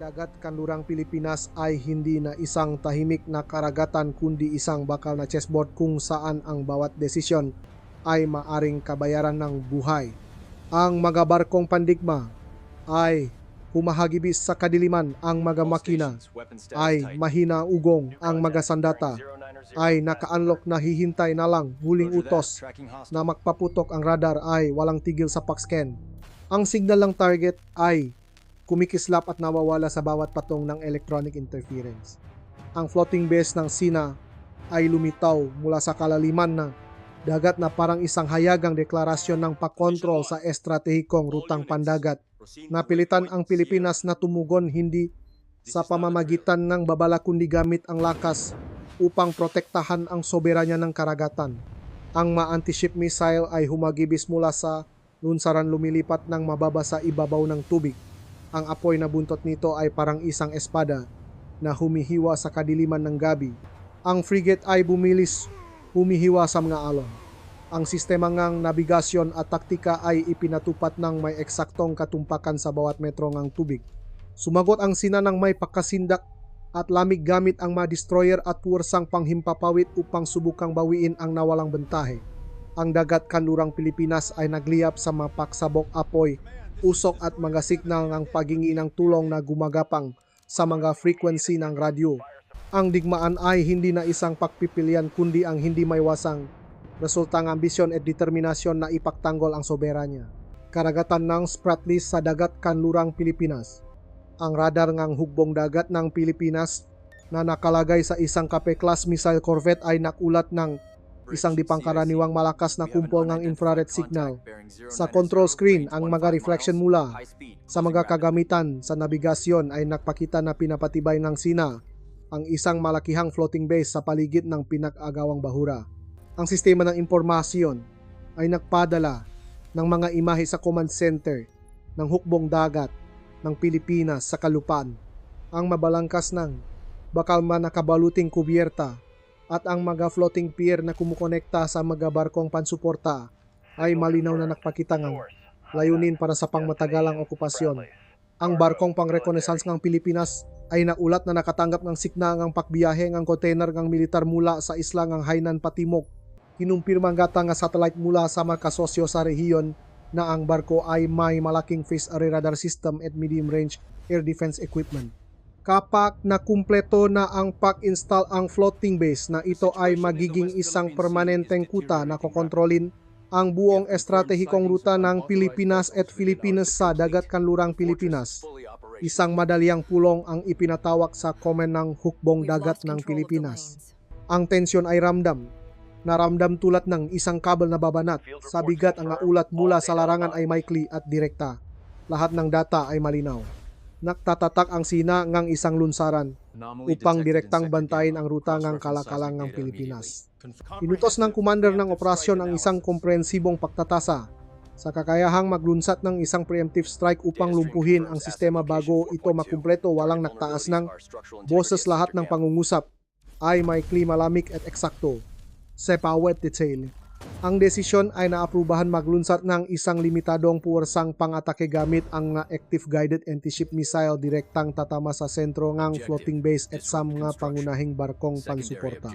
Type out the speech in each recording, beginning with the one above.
dagat kanlurang Pilipinas ay hindi na isang tahimik na karagatan kundi isang bakal na chessboard kung saan ang bawat desisyon ay maaring kabayaran ng buhay. Ang mga barkong pandigma ay humahagibis sa kadiliman, ang mga makina ay mahina ugong, ang mga sandata ay naka-unlock na hihintay na lang huling utos na magpaputok, ang radar ay walang tigil sa packscan. Ang signal ng target ay kumikislap at nawawala sa bawat patong ng electronic interference. Ang floating base ng Sina ay lumitaw mula sa kalaliman ng dagat na parang isang hayagang deklarasyon ng pagkontrol sa estratehikong rutang pandagat. Napilitan ang Pilipinas na tumugon hindi sa pamamagitan ng babala kundi gamit ang lakas upang protektahan ang soberanya ng karagatan. Ang ma-anti-ship missile ay humagibis mula sa lunsaran, lumilipat ng mababa sa ibabaw ng tubig. Ang apoy na buntot nito ay parang isang espada na humihiwa sa kadiliman ng gabi. Ang frigate ay bumilis, humihiwa sa mga alon. Ang sistema ng nabigasyon at taktika ay ipinatupat ng may eksaktong katumpakan sa bawat metro ng tubig. Sumagot ang Sina ng may pagkasindak at lamig gamit ang mga destroyer at puwersang panghimpapawid upang subukang bawiin ang nawalang bentahe. Ang dagat kanlurang Pilipinas ay nagliyap sa mga pagsabog, apoy, usok at mga signal ng paghingi ng tulong na gumagapang sa mga frequency ng radyo. Ang digmaan ay hindi na isang pagpipilian kundi ang hindi maiwasang resulta ng ambisyon at determinasyon na ipagtanggol ang soberanya. Karagatan ng Spratlys sa dagat kanlurang Pilipinas. Ang radar ng hukbong dagat ng Pilipinas na nakalagay sa isang Cape-class missile corvette ay nakulat ng isang di pangkaraniwang malakas na kumpol ng infrared signal. Sa control screen, ang mga reflection mula sa mga kagamitan sa nabigasyon ay nagpakita na pinapatibay ng Sina ang isang malakihang floating base sa paligid ng pinag-agawang bahura. Ang sistema ng impormasyon ay nagpadala ng mga imahe sa command center ng hukbong dagat ng Pilipinas sa kalupaan. Ang mabalangkas ng bakal man nakabaluting kubyerta at ang mga floating pier na kumukonekta sa mga barkong pansuporta ay malinaw na nagpakita ng layunin para sa pangmatagalang okupasyon. Ang barkong pang-reconnaissance ng Pilipinas ay naulat na nakatanggap ng signa ng pakbiyahe ng container ng militar mula sa isla ng Hainan Patimok. Kinumpirma gata nga satellite mula sa mga kasosyo sa rehiyon na ang barko ay may malaking phase array radar system at medium-range air defense equipment. Kapag nakumpleto na ang pag-install ang floating base na ito ay magiging isang permanenteng kuta na kokontrolin ang buong estratehikong ruta ng Pilipinas at Filipinas sa dagat kanlurang Pilipinas. Isang madalyang pulong ang ipinatawag sa komen ng hukbong dagat ng Pilipinas. Ang tensyon ay naramdam tulad ng isang kabel na babanat. Sa bigat, ang ulat mula sa larangan ay maikli at direkta. Lahat ng data ay malinaw. Nagtatatak ang Sina ng isang lunsaran upang direktang bantayin ang ruta ng kalakalang ng Pilipinas. Inutos ng commander ng operasyon ang isang komprehensibong pagtatasa sa kakayahang maglunsat ng isang preemptive strike upang lumpuhin ang sistema bago ito makumpleto. Walang nagtaas ng boses, lahat ng pangungusap ay maikli, malamig at eksakto sa bawat detail. Ang desisyon ay naaprubahan maglunsat ng isang limitadong puwersang pang-atake gamit ang active guided anti-ship missile direktang tatama sa sentro ng floating base at sa mga pangunahing barkong pansuporta.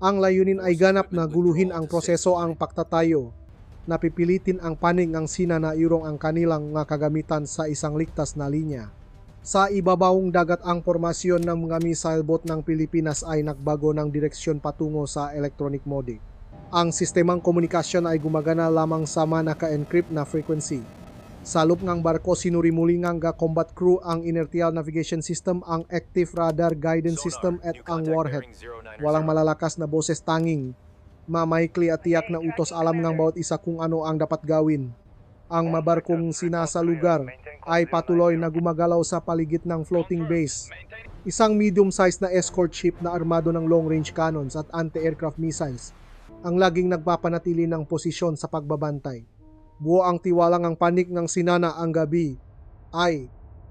Ang layunin ay ganap na guluhin ang proseso ang pagtatayo. Napipilitin ang panig ng Sina na irong ang kanilang mga kagamitan sa isang ligtas na linya. Sa ibabawong dagat, ang formasyon ng mga missile boat ng Pilipinas ay nagbago ng direksyon patungo sa electronic mode. Ang sistemang komunikasyon ay gumagana lamang sa mga naka-encrypt na frequency. Sa loob ng barko, sinuri muli ng combat crew ang inertial navigation system, ang active radar guidance system at ang warhead. Walang malalakas na boses, tanging mamaikli at tiyak na utos, alam ng bawat isa kung ano ang dapat gawin. Ang mabarkong sinasa lugar ay patuloy na gumagalaw sa paligid ng floating base. Isang medium-sized na escort ship na armado ng long-range cannons at anti-aircraft missiles ang laging nagpapanatili ng posisyon sa pagbabantay. Buo ang tiwalang ang panig ng Sinana. Ang gabi ay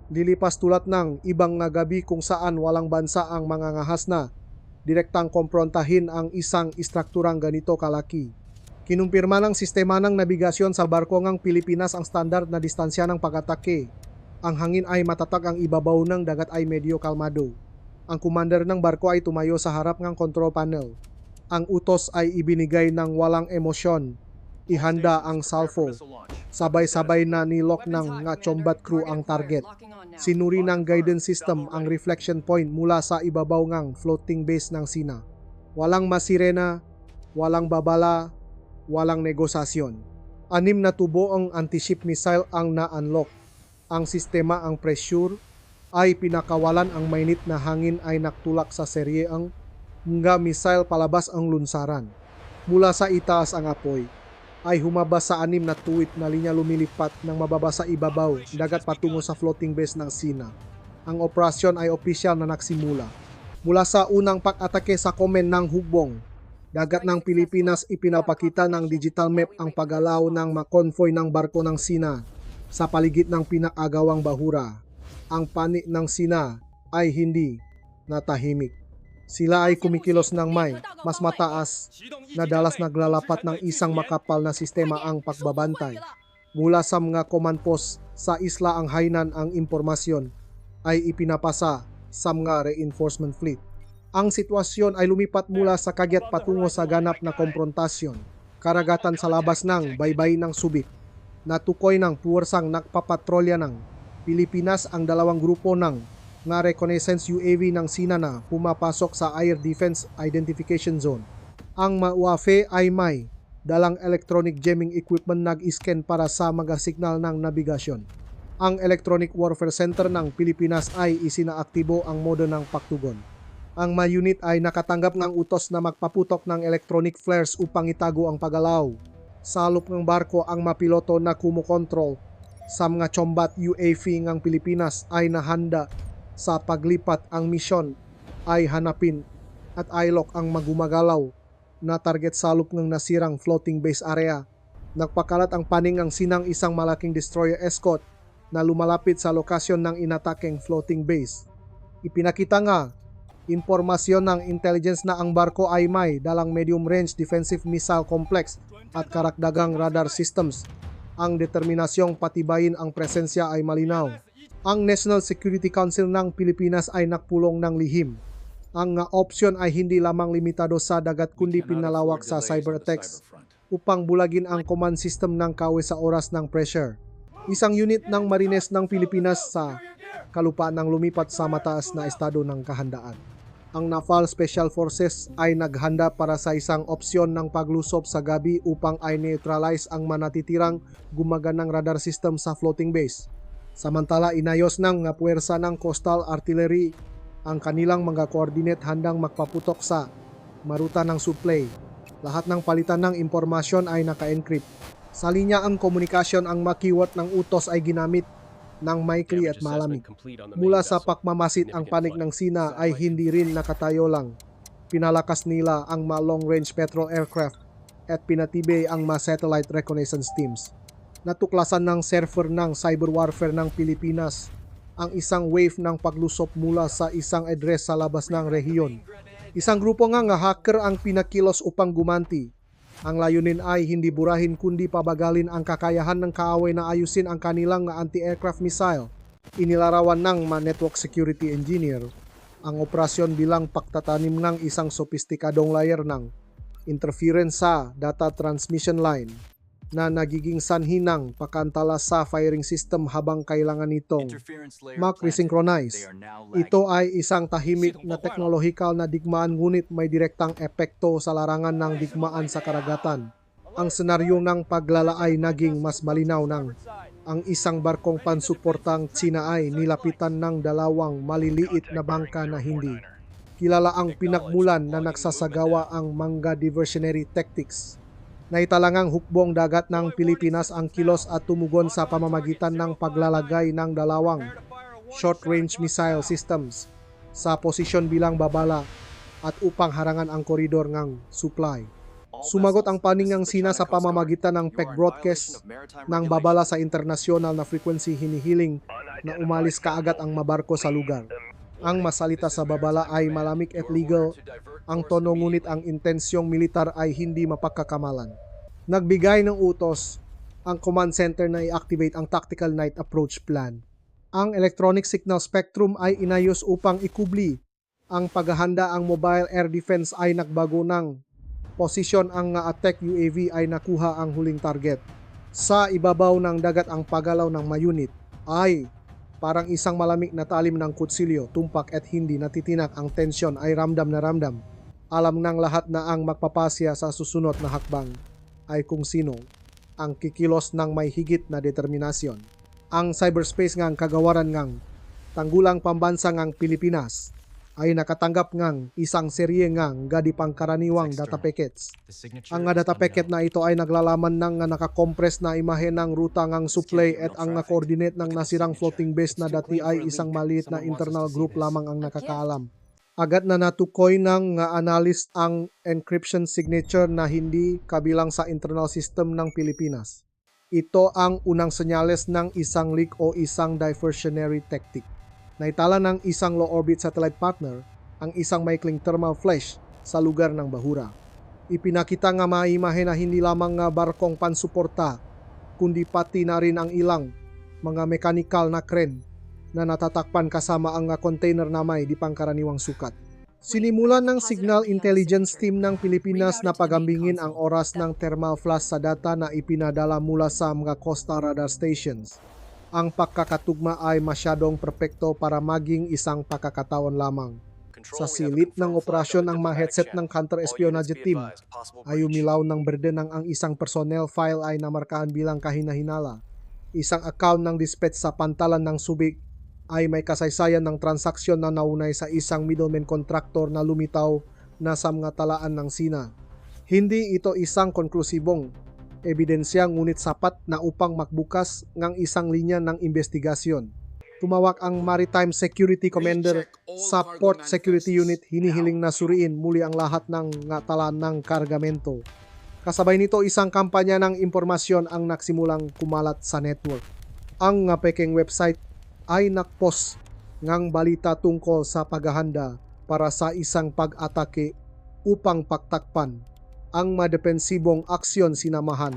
lilipas tulad ng ibang na gabi kung saan walang bansa ang mga ngahas na direktang komprontahin ang isang istrukturang ganito kalaki. Kinumpirma ng sistema ng nabigasyon sa barko ng Pilipinas ang standard na distansya ng pag-atake Ang hangin ay matatag, ang ibabaw ng dagat ay medyo kalmado. Ang commander ng barko ay tumayo sa harap ng control panel. Ang utos ay ibinigay ng walang emosyon. Ihanda ang salvo. Sabay-sabay na nilok ng nga combat crew ang target. Sinuri ng guidance system ang reflection point mula sa ibabaw ng floating base ng Sina. Walang masirena, walang babala, walang negosasyon. 6 na tubo ang anti-ship missile ang na-unlock. Ang sistema ang pressure ay pinakawalan, ang mainit na hangin ay naktulak sa serye ang mga missile palabas ang lunsaran. Mula sa itaas ang apoy ay humabas sa 6 na tuwid na linya, lumilipat ng mababa sa ibabaw dagat patungo sa floating base ng Sina. Ang operasyon ay opisyal na nagsimula. Mula sa unang pag-atake sa komen ng hukbong dagat ng Pilipinas, ipinapakita ng digital map ang paggalaw ng makonvoy ng barko ng Sina sa paligid ng pinakagawang bahura. Ang pani ng Sina ay hindi natahimik. Sila ay kumikilos ng may mas mataas na dalas, naglalapat ng isang makapal na sistema ang pagbabantay. Mula sa mga command post sa isla ang Hainan, ang impormasyon ay ipinapasa sa mga reinforcement fleet. Ang sitwasyon ay lumipat mula sa kagyat patungo sa ganap na komprontasyon. Karagatan sa labas ng baybay ng Subic. Natukoy ng puwersang nagpapatrolya ng Pilipinas ang 2 grupo ng nga reconnaissance UAV ng Sina na pumapasok sa Air Defense Identification Zone. Ang MAUAFE ay may dalang electronic jamming equipment, nag-scan para sa mga signal ng nabigasyon. Ang Electronic Warfare Center ng Pilipinas ay isinaaktibo ang modo ng pagtugon. Ang mga unit ay nakatanggap ng utos na magpaputok ng electronic flares upang itago ang paggalaw. Sa loob ng barko, ang mapiloto na kumukontrol sa mga combat UAV ng Pilipinas ay nahanda sa paglipat. Ang misyon ay hanapin at ilok ang magumagalaw na target sa loob ng nasirang floating base area. Nagpakalat ang paning ng Sinang, isang malaking destroyer escort na lumalapit sa lokasyon ng inatakeng floating base. Ipinakita nga impormasyon ng intelligence na ang barko ay may dalang medium-range defensive missile complex at karagdagang radar systems. Ang determinasyong patibayin ang presensya ay malinaw. Ang National Security Council ng Pilipinas ay nakpulong ng lihim. Ang opsyon ay hindi lamang limitado sa dagat kundi pinalawak sa cyber attacks upang bulagin ang command system ng kawe sa oras ng pressure. Isang unit ng Marines ng Pilipinas sa kalupaan ng lumipat sa mataas na estado ng kahandaan. Ang Naval Special Forces ay naghanda para sa isang opsyon ng paglusob sa gabi upang ay neutralize ang manatitirang gumaganang radar system sa floating base. Samantala, inayos ng puwersa ng Coastal Artillery ang kanilang mga coordinate, handang magpaputok sa maruta ng supply. Lahat ng palitan ng impormasyon ay naka-encrypt. Sa linya ang komunikasyon, ang makiwat ng utos ay ginamit ng maikli at malamig. Mula sa pagmamasid, ang panig ng Sina ay hindi rin nakatayo lang. Pinalakas nila ang mga long-range patrol aircraft at pinatibay ang mga satellite reconnaissance teams. Natuklasan ng server ng cyber warfare ng Pilipinas ang isang wave ng paglusop mula sa isang address sa labas ng rehiyon. Isang grupo nga hacker ang pinakilos upang gumanti. Ang layunin ay hindi burahin kundi pabagalin ang kakayahan ng kaaway na ayusin ang kanilang anti-aircraft missile. Inilarawan ng network security engineer ang operasyon bilang pagtatanim ng isang sopistikadong layer ng interference sa data transmission line na nagiging sanhi ng pakantala sa firing system habang kailangan nitong mag-resynchronize. Ito ay isang tahimik na teknolohikal na digmaan, ngunit may direktang epekto sa larangan ng digmaan sa karagatan. Ang senaryo ng paglala ay naging mas malinaw nang ang isang barkong pansuportang Tsina ay nilapitan ng 2 maliliit na bangka na hindi kilala ang pinagmulan na nagsasagawa ang mga diversionary tactics. Naitalangang hukbong dagat ng Pilipinas ang kilos at tumugon sa pamamagitan ng paglalagay ng 2 short-range missile systems sa posisyon bilang babala at upang harangan ang koridor ng supply. Sumagot ang paning ng Sina sa pamamagitan ng PEC broadcast ng babala sa internasyonal na frequency, hinihiling na umalis kaagad ang mabarko sa lugar. Ang masalita sa babala ay malamig at legal ang tono, ngunit ang intensyong militar ay hindi mapagkakamalan. Nagbigay ng utos ang command center na i-activate ang Tactical Night Approach Plan. Ang electronic signal spectrum ay inayos upang ikubli ang paghahanda. Ang mobile air defense ay nagbago ng posisyon. Ang attack UAV ay nakuha ang huling target. Sa ibabaw ng dagat, ang paggalaw ng mga unit ay parang isang malamig na talim ng kutsilyo, tumpak at hindi natitinak. Ang tensyon ay ramdam na ramdam. Alam ng lahat na ang magpapasya sa susunod na hakbang ay kung sino ang kikilos ng may higit na determinasyon. Ang cyberspace ngang kagawaran ngang tanggulang pambansa ngang Pilipinas ay nakatanggap ngang isang serye ngang gadi pangkaraniwang data packets. Ang data packet na ito ay naglalaman ng nakakompress na imahe ng ruta ngang supply at ang coordinate ng nasirang floating base na dati ay isang maliit na internal group lamang ang nakakaalam. Agad na natukoy ng analyst ang encryption signature na hindi kabilang sa internal system ng Pilipinas. Ito ang unang senyales ng isang leak o isang diversionary tactic. Naitala ng isang low-orbit satellite partner ang isang maikling thermal flash sa lugar ng bahura. Ipinakita nga maimahe na hindi lamang nga barkong pansuporta, kundi pati na rin ang ilang mga mechanical na crane na natatakpan kasama ang container na may di pangkaraniwang sukat. Sinimulan ng Signal Intelligence Team ng Pilipinas na pagambingin ang oras ng thermal flash sa data na ipinadala mula sa mga coastal radar stations. Ang pagkakatugma ay masyadong perpekto para maging isang pagkakataon lamang. Sa silid ng operasyon, ang mga headset ng counter-espionage team ay umilaw ng berde ng ang isang personnel file ay namarkaan bilang kahinahinala. Isang account ng dispatch sa pantalan ng Subic ay may kasaysayan ng transaksyon na naunay sa isang middleman contractor na lumitaw na sa mga talaan ng SINA. Hindi ito isang konklusibong ebidensya ngunit sapat na upang magbukas ng isang linya ng investigasyon. Tumawag ang Maritime Security Commander sa Port Security Unit, hinihiling na suriin muli ang lahat ng talaan ng kargamento. Kasabay nito, isang kampanya ng impormasyon ang nagsimulang kumalat sa network. Ang Peking website ay nakpost ngang balita tungkol sa paghahanda para sa isang pag-atake upang pagtakpan ang madepensibong aksyon sinamahan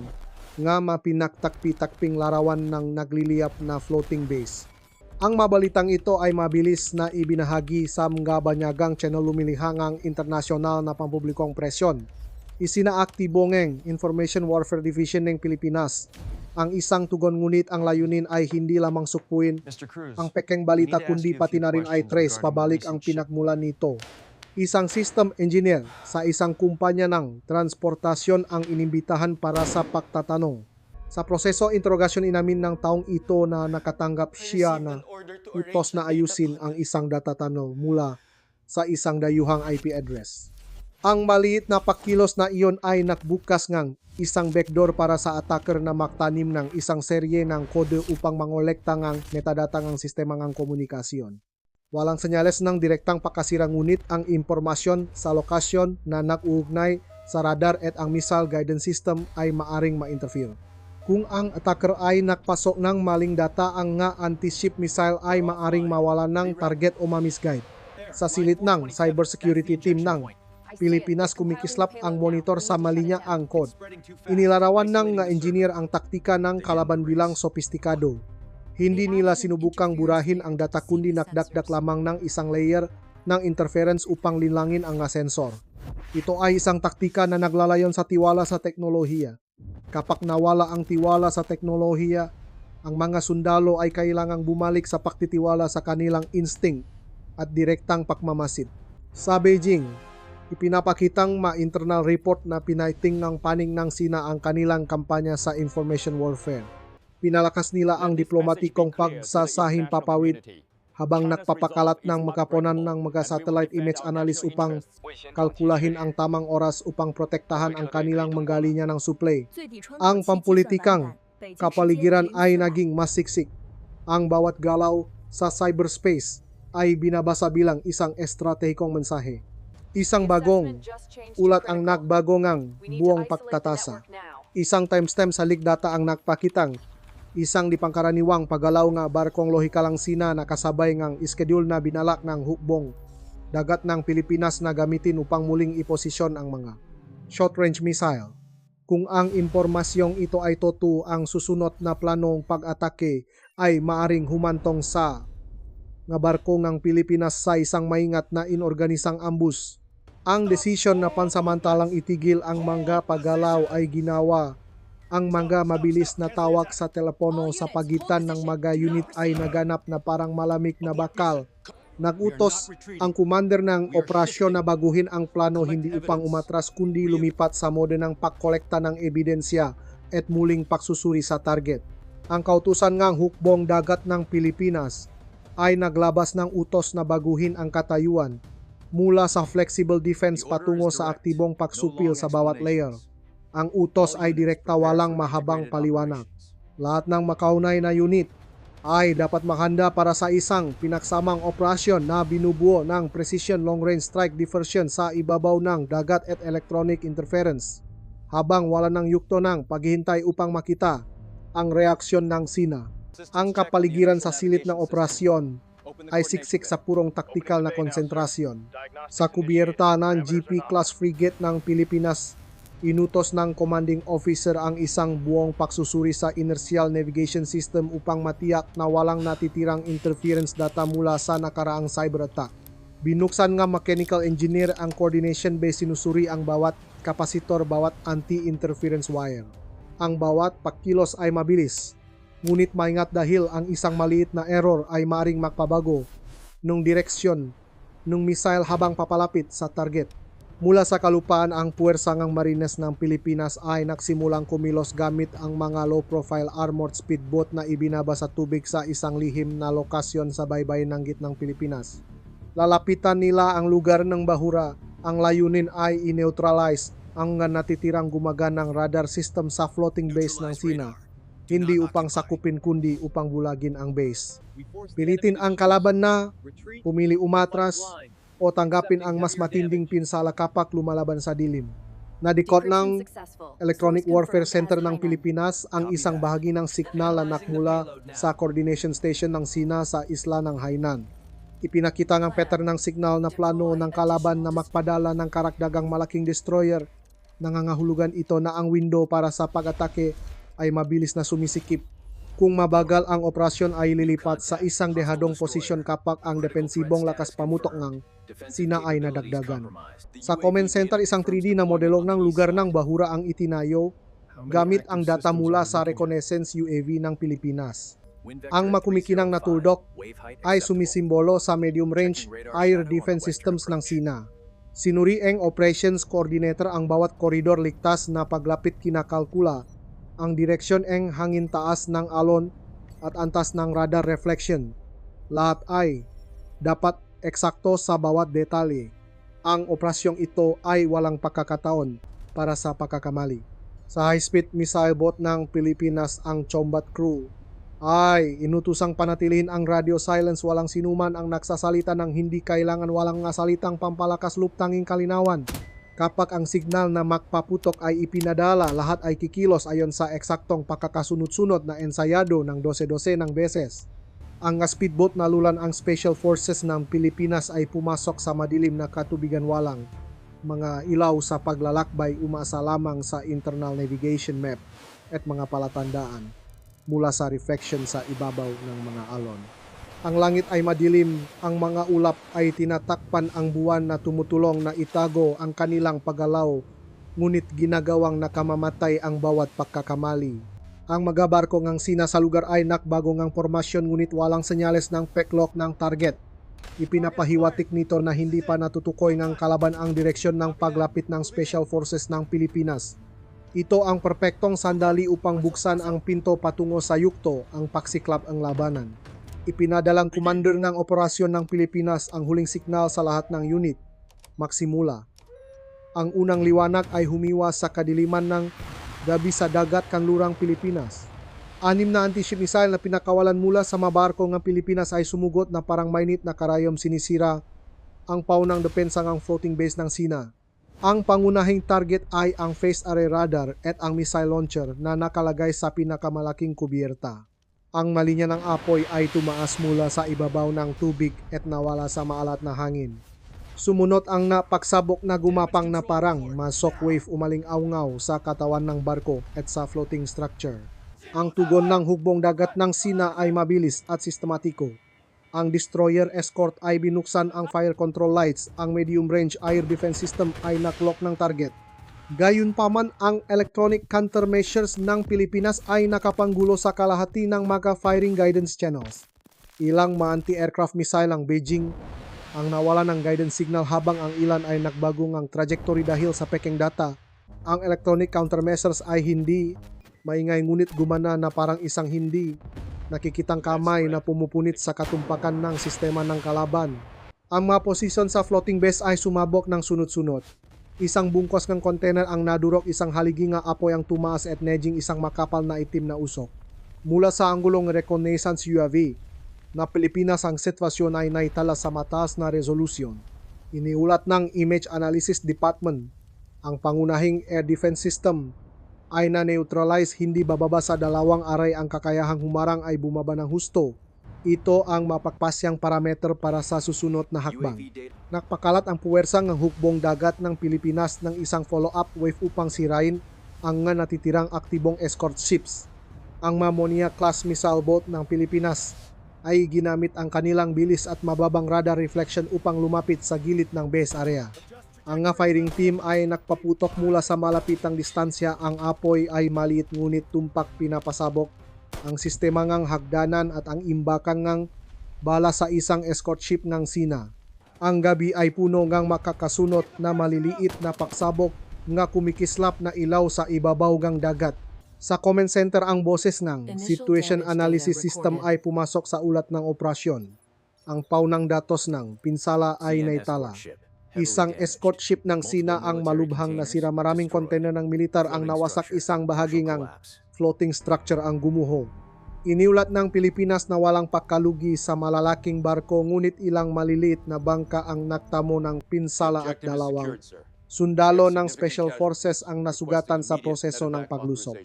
nga mapinaktakpi-takping larawan ng nagliliyap na floating base. Ang mabalitang ito ay mabilis na ibinahagi sa mga banyagang channel lumilihangang internasyonal na pampublikong presyon. Isinaaktibo ng Information Warfare Division ng Pilipinas ang isang tugon, ngunit ang layunin ay hindi lamang sukpuin ang pekeng balita kundi pati na rin ay trace pabalik ang pinagmulan nito. Isang system engineer sa isang kumpanya ng transportasyon ang inimbitahan para sa pagtatanong. Sa proseso interogasyon, inamin ng taong ito na nakatanggap siya na utos na ayusin ang isang data tunnel mula sa isang dayuhang IP address. Ang maliit na pakilos na iyon ay nakbukas ngang isang backdoor para sa attacker na maktanim ng isang serye ng kode upang mangolekta ngang metadata ng sistema ng komunikasyon. Walang senyales ng direktang pakasira, ngunit ang impormasyon sa lokasyon na nag-uugnay sa radar at ang missile guidance system ay maaring ma-interfere. Kung ang attacker ay nakpasok ng maling data, ang anti-ship missile ay maaring mawalan ng target o ma-misguide. Sa silid ng cybersecurity team ng Pilipinas, kumikislap ang monitor sa malinya ang code. Inilarawan ng engineer ang taktika ng kalaban bilang sopistikado. Hindi nila sinubukang burahin ang data kundi nakdakdak lamang ng isang layer ng interference upang linlangin ang sensor. Ito ay isang taktika na naglalayon sa tiwala sa teknolohiya. Kapag nawala ang tiwala sa teknolohiya, ang mga sundalo ay kailangang bumalik sa pagtitiwala sa kanilang instinct at direktang pagmamasid. Sa Beijing, ipinapakitang ma-internal report na pinaiting ng paning ng SINA ang kanilang kampanya sa information warfare. Pinalakas nila ang diplomatikong pagsasahim papawid habang nagpapakalat ng makaponan ng mga satellite image analyst upang kalkulahin ang tamang oras upang protektahan ang kanilang manggalinya ng supply. Ang pampulitikang kapaligiran ay naging mas siksik. Ang bawat galaw sa cyberspace ay binabasa bilang isang estratehikong mensahe. Isang bagong ulat ang nagbago ngang buong pagtatasa. Isang timestamp sa leak data ang nagpakitang isang di pangkaraniwang paggalaw nga barkong lohikalang SINA na kasabay ngang iskedul na binalak ng hukbong dagat ng Pilipinas na gamitin upang muling iposisyon ang mga short-range missile. Kung ang impormasyong ito ay totoo, ang susunod na planong pag-atake ay maaring humantong sa nga barko ng Pilipinas sa isang maingat na inorganisang ambus. Ang desisyon na pansamantalang itigil ang mga paggalaw ay ginawa. Ang mga mabilis na tawag sa telepono sa pagitan ng mga unit ay naganap na parang malamig na bakal. Nagutos ang commander ng operasyon na baguhin ang plano hindi upang umatras kundi lumipat sa mode ng pagkolekta ng ebidensya at muling pagsusuri sa target. Ang kautusan ngang hukbong dagat ng Pilipinas ay naglabas ng utos na baguhin ang katayuan mula sa flexible defense patungo sa aktibong pagsupil sa bawat layer. Ang utos ay direkta, walang mahabang paliwanag. Lahat ng makaunay na unit ay dapat mahanda para sa isang pinaksamang operasyon na binubuo ng Precision Long Range Strike Diversion sa ibabaw ng dagat at electronic interference, habang wala ng yukto ng paghihintay upang makita ang reaksyon ng SINA. Ang kapaligiran sa silid ng operasyon ay siksik sa purong taktikal na konsentrasyon. Sa kubierta ng GP-class frigate ng Pilipinas, inutos ng commanding officer ang isang buong pagsusuri sa inertial navigation system upang matiyak na walang natitirang interference data mula sa nakaraang cyber attack. Binuksan nga mechanical engineer ang coordination base, sinusuri ang bawat kapasitor, bawat anti-interference wire. Ang bawat pagkilos ay mabilis, ngunit maingat dahil ang isang maliit na error ay maaring magpabago ng direksyon ng missile habang papalapit sa target. Mula sa kalupaan, ang puwersa ng Marines ng Pilipinas ay nagsimulang kumilos gamit ang mga low-profile armored speedboat na ibinaba sa tubig sa isang lihim na lokasyon sa baybayin ng gitnang Pilipinas. Lalapitan nila ang lugar ng bahura. Ang layunin ay i-neutralize ang natitirang gumaganang radar system sa floating base ng SINA, hindi upang sakupin kundi upang bulagin ang base. Pilitin ang kalaban na pumili umatras o tanggapin ang mas matinding pinsala kapag lumalaban sa dilim. Nadikot ng Electronic Warfare Center ng Pilipinas ang isang bahagi ng signal na nakmula sa coordination station ng SINA sa isla ng Hainan. Ipinakita ng pattern ng signal na plano ng kalaban na magpadala ng karagdagang malaking destroyer. Nangangahulugan ito na ang window para sa pag-atake ay mabilis na sumisikip. Kung mabagal ang operasyon ay lilipat sa isang dehadong posisyon kapag ang depensibong lakas pamutok ng SINA ay nadagdagan. Sa comment center, isang 3D na modelo ng lugar ng bahura ang itinayo gamit ang data mula sa reconnaissance UAV ng Pilipinas. Ang makumikinang na tuldok ay sumisimbolo sa medium-range air defense systems ng SINA. Sinuri ang operations coordinator ang bawat koridor ligtas na paglapit, kinakalkula ang direksyon ng hangin, taas ng alon at antas ng radar reflection. Lahat ay dapat eksakto sa bawat detalye. Ang operasyong ito ay walang pagkakataon para sa pagkakamali. Sa high-speed missile boat ng Pilipinas, ang combat crew ay inutusang panatilihin ang radio silence. Walang sinuman ang nagsasalita ng hindi kailangan, walang salitang pampalakas loob, tanging kalinawan. Kapag ang signal na magpaputok ay ipinadala, lahat ay kikilos ayon sa eksaktong pagkakasunod-sunod na ensayado ng 12 ng beses. Ang speedboat na lulan ang Special Forces ng Pilipinas ay pumasok sa madilim na katubigan, walang mga ilaw sa paglalakbay, umaasa lamang sa internal navigation map at mga palatandaan mula sa reflection sa ibabaw ng mga alon. Ang langit ay madilim, ang mga ulap ay tinatakpan, ang buwan na tumutulong na itago ang kanilang paggalaw, ngunit ginagawang nakamamatay ang bawat pagkakamali. Ang mga barko ng SINA sa lugar ay nakbago ng formasyon, ngunit walang senyales ng peklock ng target. Ipinapahiwatik nito na hindi pa natutukoy ng kalaban ang direksyon ng paglapit ng Special Forces ng Pilipinas. Ito ang perpektong sandali upang buksan ang pinto patungo sa yukto, ang paksiklap ang labanan. Ipinadalang commander ng operasyon ng Pilipinas ang huling signal sa lahat ng unit. Magsimula. Ang unang liwanag ay humiwas sa kadiliman ng gabi sa dagat kanlurang Pilipinas. 6 na anti-ship missile na pinakawalan mula sa mga barko ng Pilipinas ay sumugot na parang mainit na karayom, sinisira ang paunang depensa ng floating base ng SINA. Ang pangunahing target ay ang phased array radar at ang missile launcher na nakalagay sa pinakamalaking kubierta. Ang malinya ng apoy ay tumaas mula sa ibabaw ng tubig at nawala sa maalat na hangin. Sumunod ang napagsabok na gumapang na parang shockwave, umaling-awngaw sa katawan ng barko at sa floating structure. Ang tugon ng hukbong dagat ng Sina ay mabilis at sistematiko. Ang destroyer escort ay binuksan ang fire control lights, ang medium-range air defense system ay naklock ng target. Gayunpaman, ang electronic countermeasures ng Pilipinas ay nakapanggulo sa kalahati ng mga firing guidance channels. Ilang ma-anti-aircraft missile ang Beijing ang nawala ng guidance signal habang ang ilan ay nagbago ng trajectory dahil sa peking data. Ang electronic countermeasures ay hindi maingay ngunit gumana na parang isang hindi nakikitang kamay na pumupunit sa katumpakan ng sistema ng kalaban. Ang mga posisyon sa floating base ay sumabog ng sunod-sunod. Isang bungkos ng container ang nadurok, isang haligi nga apoy ang tumaas at naging isang makapal na itim na usok. Mula sa anggulong reconnaissance UAV na Pilipinas, ang sitwasyon ay naitala sa mataas na resolusyon. Iniulat ng Image Analysis Department, ang pangunahing air defense system ay na-neutralize, hindi bababa sa 2 aray ang kakayahang humarang ay bumaba ng husto. Ito ang mapagpasyang parameter para sa susunod na hakbang. Nakpakalat ang puwersa ng hukbong dagat ng Pilipinas ng isang follow-up wave upang sirain ang nga natitirang aktibong escort ships. Ang Mamonia class missile boat ng Pilipinas ay ginamit ang kanilang bilis at mababang radar reflection upang lumapit sa gilid ng base area. Ang firing team ay nagpaputok mula sa malapitang distansya. Ang apoy ay maliit ngunit tumpak pinapasabok ang sistema ngang hagdanan at ang imbakan ngang bala sa isang escort ship ng Sina. Ang gabi ay puno ngang makakasunot na maliliit na paksabok nga kumikislap na ilaw sa ibabaw ngang dagat. Sa comment center, ang boses ng situation analysis system ay pumasok sa ulat ng operasyon. Ang paunang datos ng pinsala ay naitala. Isang escort ship ng Sina ang malubhang nasira, maraming container ng militar ang nawasak, isang bahagi ng floating structure ang gumuho. Iniulat ng Pilipinas na walang pagkalugi sa malalaking barko ngunit ilang maliliit na bangka ang naktamo ng pinsala at 2 sundalo ng Special Forces ang nasugatan sa proseso ng paglusok.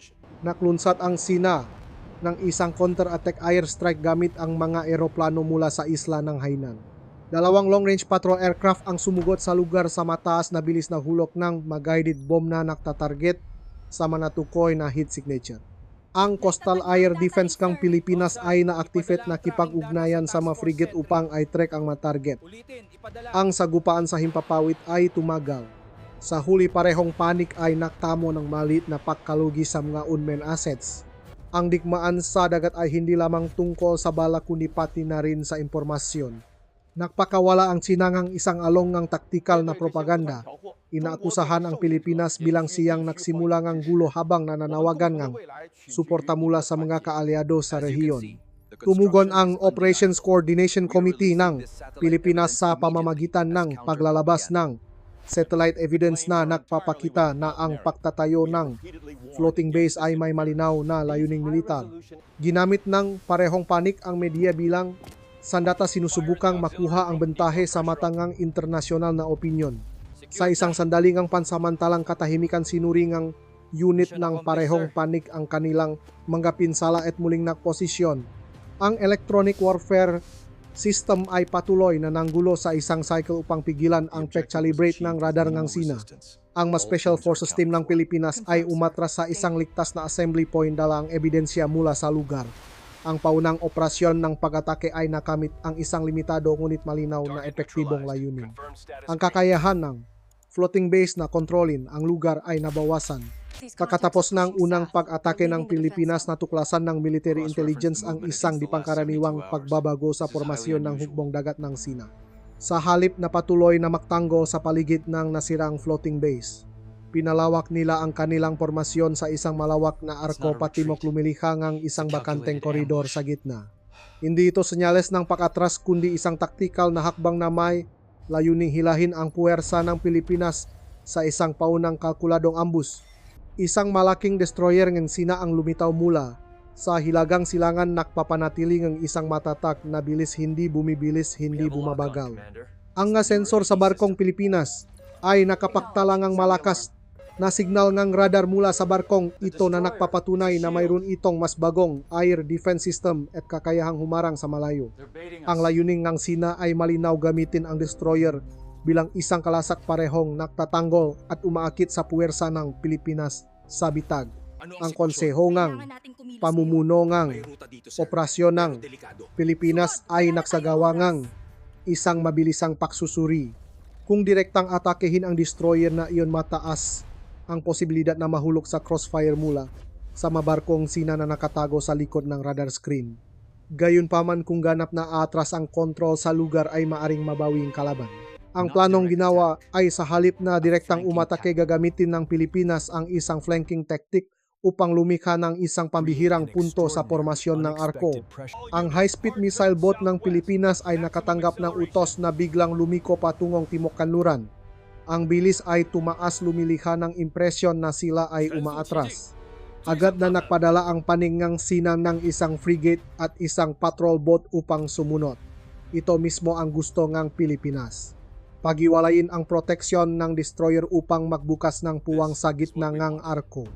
Naklunsad ang Sina ng isang counter-attack airstrike gamit ang mga eroplano mula sa isla ng Hainan. 2 long-range patrol aircraft ang sumugot sa lugar sa mataas na bilis na hulok ng mag-guided bomb na naktatarget sa manatukoy na heat signature. Ang Coastal Air Defense kang Pilipinas ay na-activate na kipag-ugnayan sa mga frigate upang i-track ang mga target. Ang sagupaan sa himpapawid ay tumagal. Sa huli, parehong panik ay naktamo ng maliit na pagkalugi sa mga unmanned assets. Ang digmaan sa dagat ay hindi lamang tungkol sa bala kundi pati na rin sa impormasyon. Nagpakawala ang sinangang isang along ng taktikal na propaganda. Inaakusahan ang Pilipinas bilang siyang nagsimula ng gulo habang nananawagan ng suporta mula sa mga kaalyado sa rehiyon. Tumugon ang Operations Coordination Committee ng Pilipinas sa pamamagitan ng paglalabas ng satellite evidence na nagpapakita na ang pagtatayo ng floating base ay may malinaw na layuning militar. Ginamit ng parehong panik ang media bilang sandata, sinusubukang makuha ang bentahe sa matangang internasyonal na opinyon. Sa isang sandaling ang pansamantalang katahimikan, sinuring ang unit ng parehong panik ang kanilang mga pinsala at muling nagposisyon. Ang electronic warfare system ay patuloy na nanggulo sa isang cycle upang pigilan ang pag-calibrate ng radar ng Sina. Ang Special Forces Team ng Pilipinas ay umatras sa isang ligtas na assembly point dala ang ebidensya mula sa lugar. Ang paunang operasyon ng pag-atake ay nakamit ang isang limitado ngunit malinaw na epektibong layunin. Ang kakayahan ng floating base na kontrolin ang lugar ay nabawasan. Pagkatapos ng unang pag-atake ng Pilipinas, natuklasan ng military intelligence ang isang dipangkaraniwang pagbabago sa formasyon ng hukbong dagat ng Sina. Sa halip na patuloy na magtanggol sa paligid ng nasirang floating base, pinalawak nila ang kanilang formasyon sa isang malawak na arko patimok, lumilihang ang isang bakanteng koridor sa gitna. Hindi ito senyales ng pag-atras kundi isang taktikal na hakbang na may layuning hilahin ang puwersa ng Pilipinas sa isang paunang kalkuladong ambus. Isang malaking destroyer ng Sina ang lumitaw mula sa hilagang silangan, nakpapanatili ng isang matatak na bilis, hindi bumibilis, hindi bumabagal. Ang sensor sa barkong Pilipinas ay nakapagtalangang malakas na signal ng radar mula sa barkong ito na nagpapatunay na mayroon itong mas bagong air defense system at kakayahang humarang sa malayo. Ang layuning ng Sina ay malinaw, gamitin ang destroyer bilang isang kalasak parehong naktatanggol at umaakit sa puwersa ng Pilipinas sa bitag. Ang konseho ng pamumuno ngang operasyon ng Pilipinas ay nagsagawa ngang isang mabilisang paksusuri. Kung direktang atakehin ang destroyer na iyon, mataas ang posibilidad na mahulog sa crossfire mula sa mabarkong Sina na nakatago sa likod ng radar screen. Gayunpaman, kung ganap na atras ang kontrol sa lugar, ay maaring mabawi ang kalaban. Ang planong ginawa ay sa halip na direktang umatake, gagamitin ng Pilipinas ang isang flanking tactic upang lumikha ng isang pambihirang punto sa formasyon ng arko. Ang high-speed missile boat ng Pilipinas ay nakatanggap ng utos na biglang lumiko patungong Timok Kanluran. Ang bilis ay tumaas, lumilikha ng impresyon na sila ay umaatras. Agad na nagpadala ang paningang Sina ng isang frigate at isang patrol boat upang sumunod. Ito mismo ang gusto ng Pilipinas. Pagiwalayin ang proteksyon ng destroyer upang magbukas ng puwang sa gitna ng arko.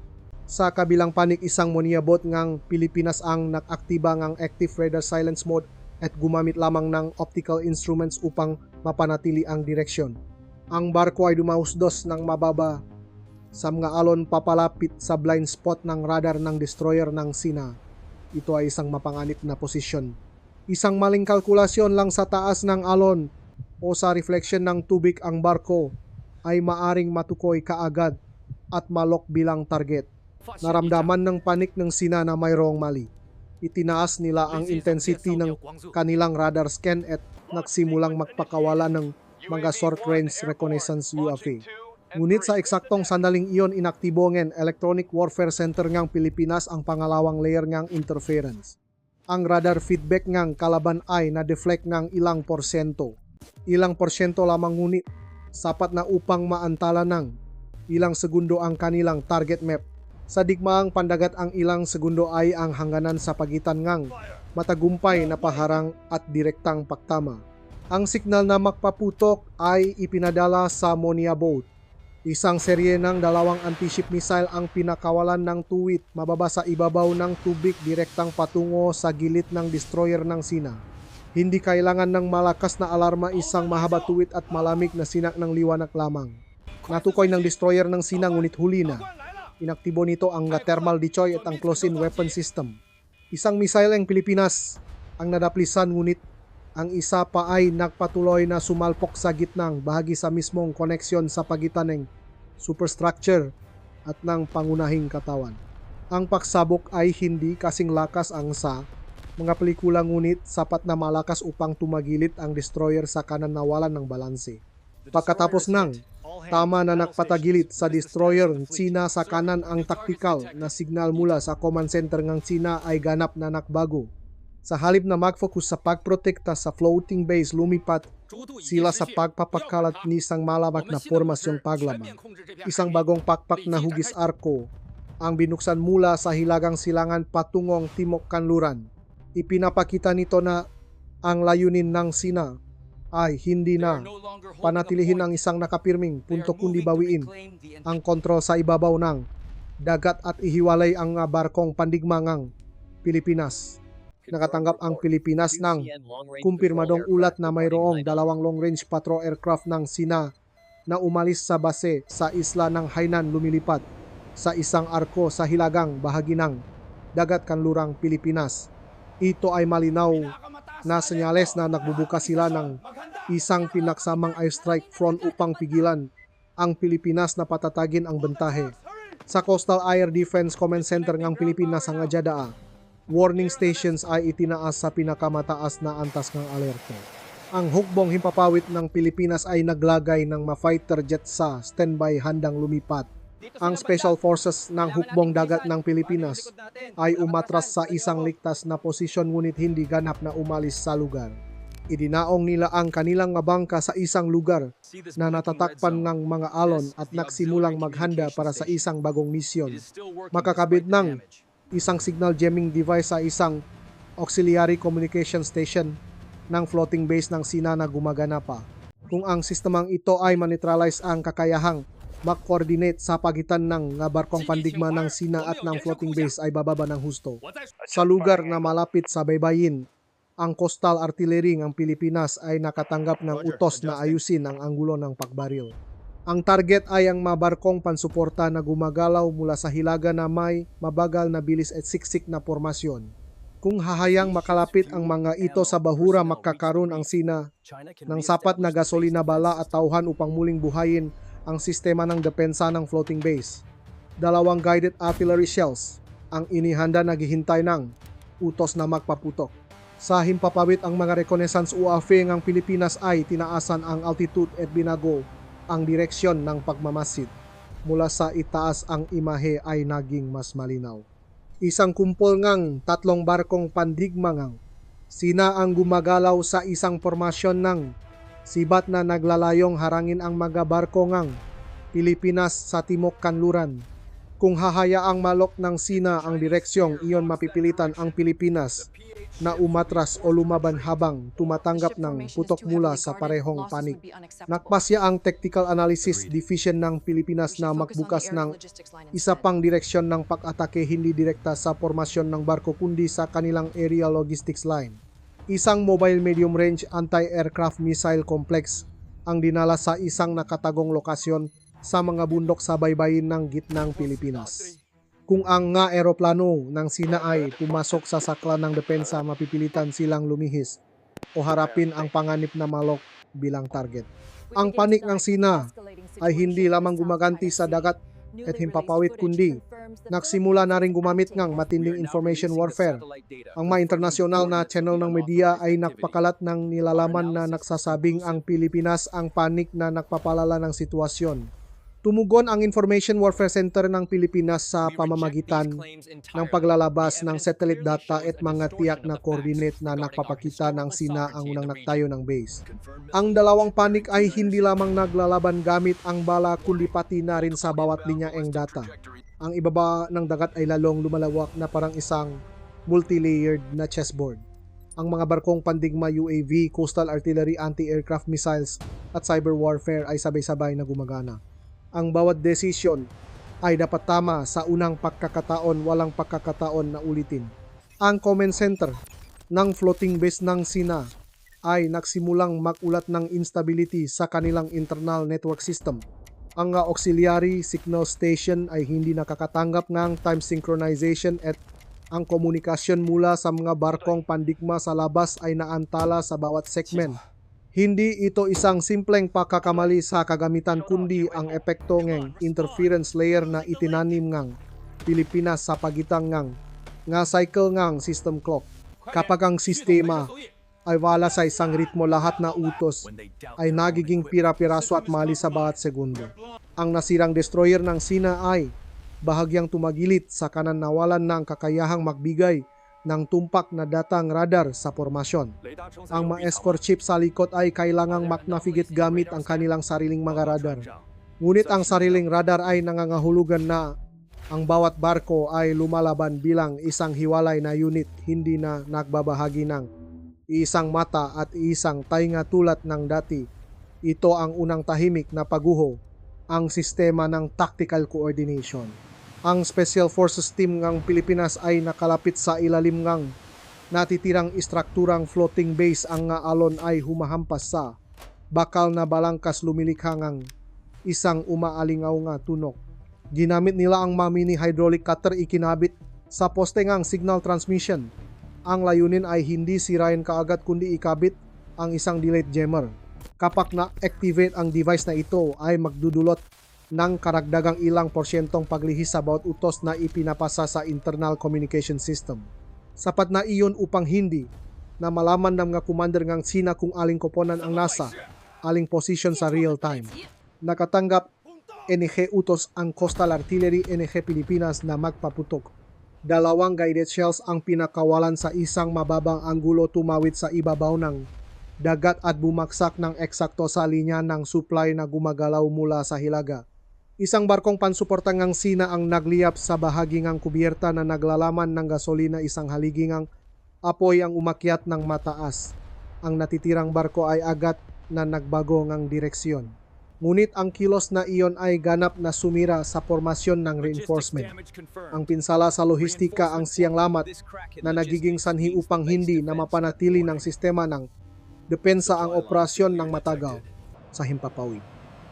Sa kabilang panig, isang Monia boat ng Pilipinas ang nakaktiba ng active radar silence mode at gumamit lamang ng optical instruments upang mapanatili ang direksyon. Ang barko ay dumahusdos ng mababa sa mga alon papalapit sa blind spot ng radar ng destroyer ng Sina. Ito ay isang mapanganib na posisyon. Isang maling kalkulasyon lang sa taas ng alon o sa reflection ng tubig, ang barko ay maaring matukoy kaagad at malok bilang target. Naramdaman ng panik ng Sina na mayroong mali. Itinaas nila ang intensity ng kanilang radar scan at nagsimulang magpakawala ng mga short-range reconnaissance UAV. Ngunit sa eksaktong sandaling iyon, inaktibo ng Electronic Warfare Center ng Pilipinas ang pangalawang layer ng interference. Ang radar feedback ng kalaban ay na-deflect ng ilang porsyento. Ilang porsyento lamang, ngunit sapat na upang maantala ng ilang segundo ang kanilang target map. Sa digmaang pandagat, ang ilang segundo ay ang hangganan sa pagitan ng matagumpay na paharang at direktang paktama. Ang signal na magpaputok ay ipinadala sa Monia boat. Isang serye ng 2 anti-ship missile ang pinakawalan ng tuwid mababa sa ibabaw ng tubig, direktang patungo sa gilid ng destroyer ng Sina. Hindi kailangan ng malakas na alarma, isang mahaba tuwid at malamig na sinak ng liwanag lamang. Natukoy ng destroyer ng Sina, ngunit huli na. Inaktibo nito ang thermal decoy at ang close-in weapon system. Isang missile ng Pilipinas ang nadaplisan, ngunit ang isa pa ay nagpatuloy na sumalpok sa gitnang bahagi sa mismong koneksyon sa pagitan ng superstructure at ng pangunahing katawan. Ang pagsabog ay hindi kasing lakas ang sa mga pelikula, ngunit sapat na malakas upang tumagilid ang destroyer sa kanan na walan ng balanse. Pagkatapos ng tama na nakpatagilid sa destroyer Sina sa kanan, ang tactical na signal mula sa command center ng Sina ay ganap na nakbago. Sa halip na mag-focus sa pagprotekta sa floating base, lumipat sila sa pagpapakalat ni isang malamak na formasyong paglaban. Isang bagong pakpak na hugis arko ang binuksan mula sa hilagang silangan patungong Timok Kanluran. Ipinapakita nito na ang layunin ng Sina ay hindi na panatilihin ang isang nakapirming punto, kundi bawiin ang kontrol sa ibabaw ng dagat at ihiwalay ang barkong pandigmangang Pilipinas. Nakatanggap ang Pilipinas ng kumpirmadong ulat na mayroong 2 long-range patrol aircraft ng Sina na umalis sa base sa isla ng Hainan, lumilipat sa isang arko sa hilagang bahagi ng dagat kanlurang Pilipinas. Ito ay malinaw na senyales na nagbubukas sila ng isang pinaksamang airstrike front upang pigilan ang Pilipinas na patatagin ang bentahe. Sa Coastal Air Defense Command Center ng Pilipinas ang Ajadaa, warning stations ay itinaas sa pinakamataas na antas ng alerto. Ang hukbong himpapawid ng Pilipinas ay naglagay ng ma-fighter jet sa standby, handang lumipat. Ang Special Forces ng hukbong dagat ng Pilipinas ay umatras sa isang ligtas na posisyon, ngunit hindi ganap na umalis sa lugar. Idinaong nila ang kanilang mga bangka sa isang lugar na natatakpan ng mga alon at nagsimulang maghanda para sa isang bagong misyon. Makakabit ng isang signal jamming device sa isang auxiliary communication station ng floating base ng Sina na gumagana pa. Kung ang sistemang ito ay maneutralize ang kakayahang mag-coordinate sa pagitan ng barkong pandigma ng Sina at ng floating base, ay bababa ng husto. Sa lugar na malapit sa baybayin, ang coastal artillery ng Pilipinas ay nakatanggap ng utos na ayusin ang anggulo ng pagbaril. Ang target ay ang mga barkong pansuporta na gumagalaw mula sa hilaga na may mabagal na bilis at siksik na formasyon. Kung hahayang makalapit ang mga ito sa bahura, magkakaroon ang Sina ng sapat na gasolina, bala at tauhan upang muling buhayin ang sistema ng depensa ng floating base. 2 guided artillery shells ang inihanda na naghihintay ng utos na magpaputok. Sa himpapawid ang mga reconnaissance UAV ng Pilipinas ay tinaasan ang altitude at binago ang direksyon ng pagmamasid. Mula sa itaas ang imahe ay naging mas malinaw. Isang kumpol ngang 3 barkong pandigma ngang Sina ang gumagalaw sa isang formasyon ng sibat na naglalayong harangin ang mga barko ngang Pilipinas sa timok kanluran. Kung hahayaang malok ng Sina ang direksyong iyon, mapipilitan ang Pilipinas na umatras o lumaban habang tumatanggap ng putok mula sa parehong panig. Nakpasya ang Tactical Analysis Division ng Pilipinas na magbukas ng isa pang direksyon ng pag-atake, hindi direkta sa formasyon ng barko kundi sa kanilang area logistics line. Isang mobile medium-range anti-aircraft missile complex ang dinala sa isang nakatagong lokasyon sa mga bundok sa baybayin ng gitnang Pilipinas. Kung ang nga eroplano ng Sina ay pumasok sa sakla ng depensa, mapipilitan silang lumihis o harapin ang panganib na malok bilang target. Ang panik ng Sina ay hindi lamang gumaganti sa dagat at himpapawid, kundi nagsimula na rin gumamit ng matinding information warfare. Ang mga internasyonal na channel ng media ay nagpakalat ng nilalaman na nagsasabing ang Pilipinas ang panik na nagpapalala ng sitwasyon. Tumugon ang Information Warfare Center ng Pilipinas sa pamamagitan ng paglalabas ng satellite data at mga tiyak na coordinate na nagpapakita ng Sina ang unang nagtayo ng base. Ang dalawang panik ay hindi lamang naglalaban gamit ang bala kundi pati na rin sa bawat linya ng data. Ang ibaba ng dagat ay lalong lumalawak na parang isang multi-layered na chessboard. Ang mga barkong pandigma, UAV, coastal artillery, anti-aircraft missiles at cyber warfare ay sabay-sabay na gumagana. Ang bawat desisyon ay dapat tama sa unang pagkakataon, walang pagkakataon na ulitin. Ang command center ng floating base ng Sina ay nagsimulang magulat ng instability sa kanilang internal network system. Ang auxiliary signal station ay hindi nakakatanggap ng time synchronization at ang komunikasyon mula sa mga barkong pandigma sa labas ay naantala sa bawat segment. Hindi ito isang simpleng pagkakamali sa kagamitan kundi ang epekto ng interference layer na itinanim ng Pilipinas sa pagitan ng cycle ng system clock. Kapag ang sistema ay wala sa isang ritmo, lahat na utos ay nagiging pira-piraso at mali sa bawat segundo. Ang nasirang destroyer ng Sina ay bahagyang tumagilit sa kanan, nawalan ng kakayahang magbigay ng tumpak na datang radar sa formasyon. Ang mga escort ship sa likod ay kailangang mag-navigate gamit ang kanilang sariling mga radar. Ngunit ang sariling radar ay nangangahulugan na ang bawat barko ay lumalaban bilang isang hiwalay na unit, hindi na nagbabahagi ng isang mata at isang tainga tulad ng dati. Ito ang unang tahimik na pagguho, ang sistema ng tactical coordination. Ang Special Forces Team ng Pilipinas ay nakalapit sa ilalim ng natitirang istrukturang floating base. Ang nga alon ay humahampas sa bakal na balangkas, lumilikha ng isang umaalingaw nga tunok. Ginamit nila ang mga mini hydraulic cutter ikinabit sa poste ng signal transmission. Ang layunin ay hindi sirain kaagad kundi ikabit ang isang delayed jammer. Kapag na-activate ang device na ito ay magdudulot ng karagdagang ilang porsyentong paglihis sa bawat utos na ipinapasa sa internal communication system. Sapat na iyon upang hindi na malaman ng mga commander ng Sina kung aling koponan ang nasa aling position sa real time. Nakatanggap NG utos ang Coastal Artillery NG Pilipinas na magpaputok. 2 guided shells ang pinakawalan sa isang mababang anggulo, tumawid sa ibabaw ng dagat at bumaksak ng eksakto sa linya ng supply na gumagalaw mula sa hilaga. Isang barkong pansuporta ng Sina ang nagliyap sa bahagi ng kubyerta na naglalaman ng gasolina. Isang haligi ng apoy ang umakyat ng mataas. Ang natitirang barko ay agad na nagbago ng direksyon. Ngunit ang kilos na iyon ay ganap na sumira sa formasyon ng reinforcement. Ang pinsala sa lohistika ang siyang lamat na nagiging sanhi upang hindi na mapanatili ng sistema ng depensa ang operasyon ng matagal sa himpapawid.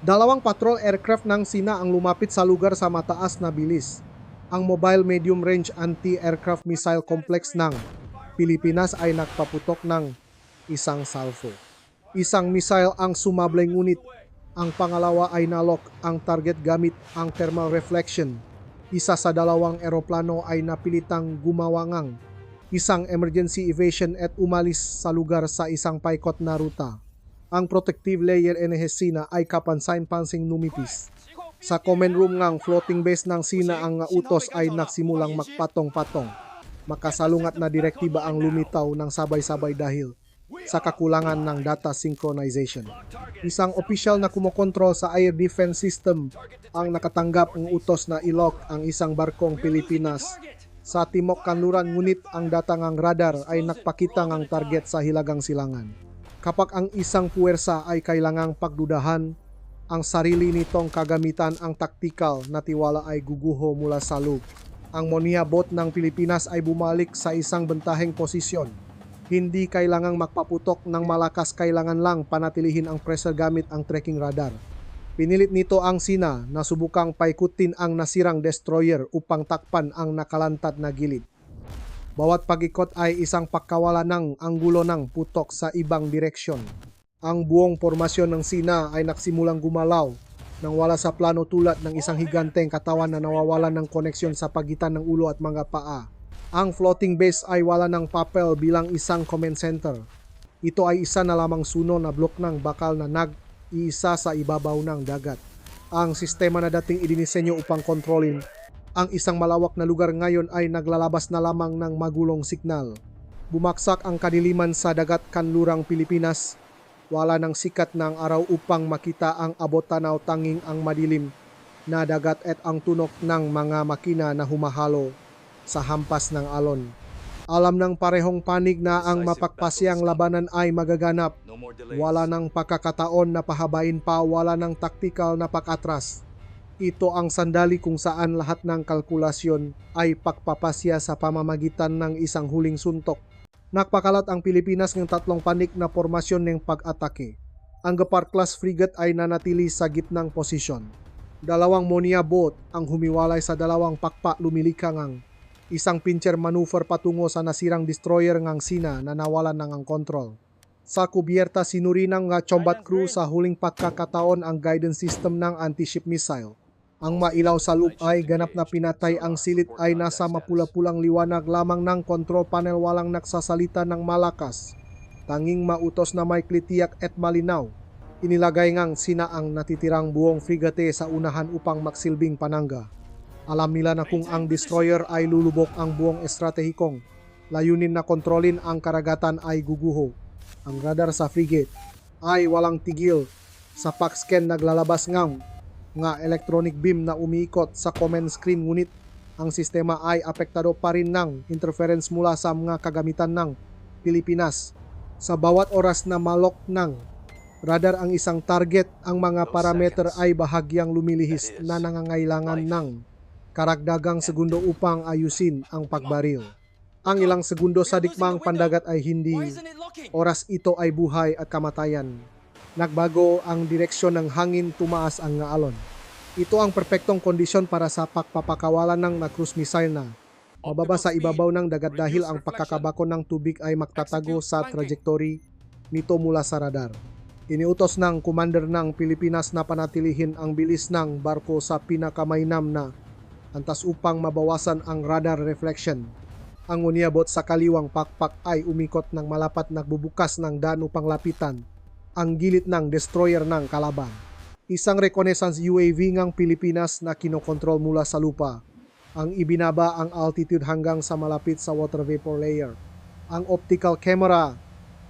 Dalawang patrol aircraft ng Sina ang lumapit sa lugar sa mataas na bilis. Ang Mobile Medium Range Anti-Aircraft Missile Complex ng Pilipinas ay nagpaputok ng isang salvo. Isang missile ang sumablay ngunit ang pangalawa ay nalok ang target gamit ang thermal reflection. Isa sa dalawang eroplano ay napilitang gumawa ng isang emergency evasion at umalis sa lugar sa isang paikot na ruta. Ang protective layer ng Sina ay kapansain-pansing numipis. Sa command room ng floating base ng Sina ang utos ay nagsimulang magpatong-patong. Makasalungat na direktiba ang lumitaw ng sabay-sabay dahil sa kakulangan ng data synchronization. Isang opisyal na kumokontrol sa air defense system ang nakatanggap ng utos na ilok ang isang barkong Pilipinas sa timok kanluran ngunit ang data ng radar ay nagpakita ng target sa hilagang silangan. Kapag ang isang puwersa ay kailangang pagdudahan, ang sarili nitong kagamitan ang taktikal na tiwala ay guguho mula sa loob. Ang Monia bot ng Pilipinas ay bumalik sa isang bentaheng posisyon. Hindi kailangang magpaputok ng malakas, kailangan lang panatilihin ang pressure gamit ang tracking radar. Pinilit nito ang Sina na subukang paikutin ang nasirang destroyer upang takpan ang nakalantad na gilid. Bawat pag-ikot ay isang pagkawala ng anggulo ng putok sa ibang direksyon. Ang buong formasyon ng Sina ay nagsimulang gumalaw nang wala sa plano tulad ng isang higanteng katawan na nawawalan ng koneksyon sa pagitan ng ulo at mga paa. Ang floating base ay wala ng papel bilang isang command center. Ito ay isa na lamang suno na blok ng bakal na nag-iisa sa ibabaw ng dagat. Ang sistema na dating idinisenyo upang kontrolin ang isang malawak na lugar ngayon ay naglalabas na lamang ng magulong signal. Bumaksak ang kadiliman sa dagat kanlurang Pilipinas. Wala ng sikat ng araw upang makita ang abot-tanaw, tanging ang madilim na dagat at ang tunok ng mga makina na humahalo sa hampas ng alon. Alam ng parehong panig na ang mapagpasyang labanan ay magaganap. Wala ng pagkakataon na pahabain pa, wala ng taktikal na pag-atras. Ito ang sandali kung saan lahat ng kalkulasyon ay pagpapasya sa pamamagitan ng isang huling suntok. Nakpakalat ang Pilipinas ng tatlong panik na formasyon ng pag-atake. Ang Gepard-class frigate ay nanatili sa gitnang posisyon. Dalawang Monia boat ang humiwalay sa dalawang pakpak lumilikha ng isang pincher maneuver patungo sa nasirang destroyer ng Sina na nawalan ng ang kontrol. Sa kubyerta sinuri ng combat crew sa huling pagkakataon ang guidance system ng anti-ship missile. Ang mailaw sa loob ay ganap na pinatay, ang silid ay nasa mapula-pulang liwanag lamang ng control panel, walang nagsasalita ng malakas. Tanging mautos na may klitiyak at malinaw. Inilagay ngang Sina ang natitirang buong frigate sa unahan upang magsilbing panangga. Alam nila na kung ang destroyer ay lulubok, ang buong estratehikong layunin na kontrolin ang karagatan ay guguho. Ang radar sa frigate ay walang tigil. Sa PAC-scan naglalabas nga electronic beam na umiikot sa command screen, ngunit ang sistema ay apektado pa rin ng interference mula sa mga kagamitan ng Pilipinas. Sa bawat oras na malok ng radar ang isang target, ang mga parameter ay bahagyang lumilihis na nangangailangan ng karagdagang segundo upang ayusin ang pagbaril. Ang ilang segundo sa digmaang pandagat ay hindi oras, ito ay buhay at kamatayan. Nagbago ang direksyon ng hangin, tumaas ang alon. Ito ang perpektong kondisyon para sa pagpapakawalan ng cruise missile na mababa sa ibabaw ng dagat dahil ang pagkakabako ng tubig ay magtatago sa trajectory nito mula sa radar. Iniutos ng commander ng Pilipinas na panatilihin ang bilis ng barko sa pinakamainam na antas upang mabawasan ang radar reflection. Ang Monia bot sa kaliwang pakpak ay umikot ng malapat, nagbubukas ng daan upang lapitan ang gilid ng destroyer ng kalaban. Isang reconnaissance UAV ng Pilipinas na kinokontrol mula sa lupa ang ibinaba ang altitude hanggang sa malapit sa water vapor layer. Ang optical camera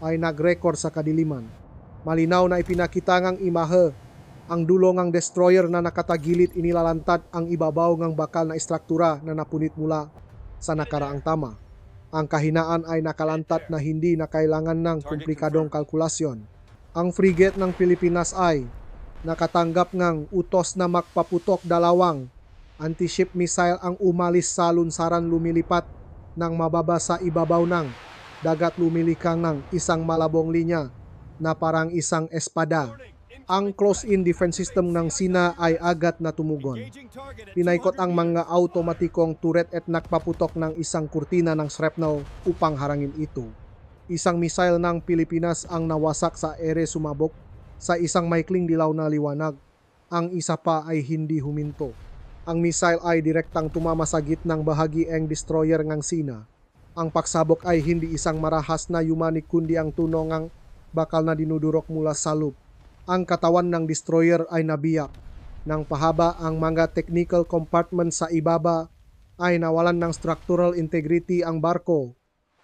ay nag-record sa kadiliman. Malinaw na ipinakita ng imahe ang dulo ng destroyer na nakatagilid, inilalantad ang ibabaw ng bakal na istruktura na napunit mula sa nakaraang tama. Ang kahinaan ay nakalantad na hindi na kailangan ng komplikadong kalkulasyon. Ang frigate ng Pilipinas ay nakatanggap ng utos na magpaputok. Dalawang anti-ship missile ang umalis sa lunsaran, lumilipat ng mababa sa ibabaw ng dagat, lumilikang ng isang malabong linya na parang isang espada. Ang close-in defense system ng Sina ay agad na tumugon. Pinaikot ang mga automatikong turret at nakpaputok ng isang kurtina ng shrapnel upang harangin ito. Isang missile ng Pilipinas ang nawasak sa ere sumabog sa isang maikling dilaw na liwanag. Ang isa pa ay hindi huminto. Ang missile ay direktang tumama sa gitnang bahagi ng destroyer ng Sina. Ang pagsabog ay hindi isang marahas na yumanik kundi ang tunongang bakal na dinudurok mula sa loop. Ang katawan ng destroyer ay nabiyak. Nang pahaba ang mga technical compartment sa ibaba ay nawalan ng structural integrity ang barko.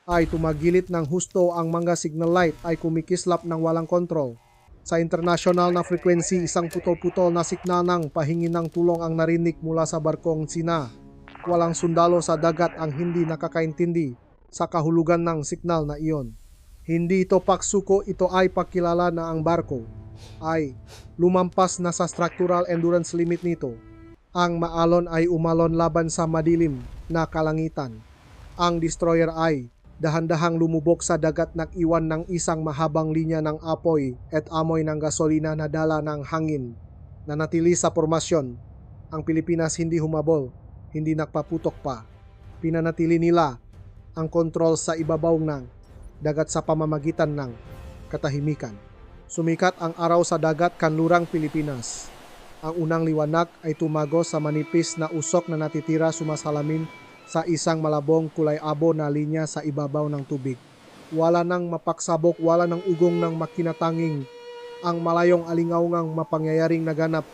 Ay tumagilit ng husto ang mga signal light ay kumikislap ng walang kontrol. Sa international na frequency, isang putol-putol na signal ng pahingi ng tulong ang narinig mula sa barkong Sina. Walang sundalo sa dagat ang hindi nakakaintindi sa kahulugan ng signal na iyon. Hindi ito paksuko, ito ay pakilala na ang barko ay lumampas na sa structural endurance limit nito. Ang maalon ay umalon laban sa madilim na kalangitan. Ang destroyer ay dahan-dahang lumubog sa dagat nag-iwan ng isang mahabang linya ng apoy at amoy ng gasolina na dala ng hangin. Nanatili sa formasyon. Ang Pilipinas hindi humabol, hindi nagpaputok pa. Pinanatili nila ang kontrol sa ibabaw ng dagat sa pamamagitan ng katahimikan. Sumikat ang araw sa dagat kanlurang Pilipinas. Ang unang liwanag ay tumago sa manipis na usok na natitira sumasalamin sa isang malabong kulay abo na linya sa ibabaw ng tubig. Wala nang mapaksabok, wala nang ugong ng makinatanging. Ang malayong alingaungang mapangyayaring naganap.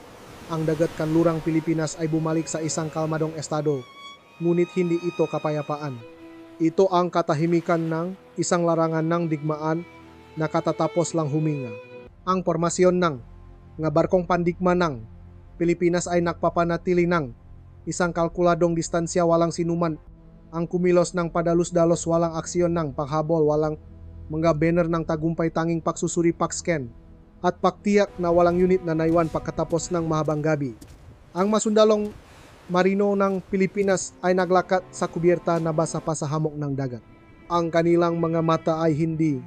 Ang dagat kanlurang Pilipinas ay bumalik sa isang kalmadong estado. Ngunit hindi ito kapayapaan. Ito ang katahimikan ng isang larangan ng digmaan na katatapos lang huminga. Ang formasyon ng nga barkong pandigma ng Pilipinas ay nagpapanatili ng isang kalkuladong distansya, walang sinuman ang kumilos ng padalos-dalos, walang aksyon ng paghabol, walang mga banner ng tagumpay, tanging pagsusuri, pagscan at pagtiyak na walang unit na naiwan pagkatapos ng mahabang gabi. Ang masundalong marino ng Pilipinas ay naglakat sa kubyerta na basa pa sa hamok ng dagat. Ang kanilang mga mata ay hindi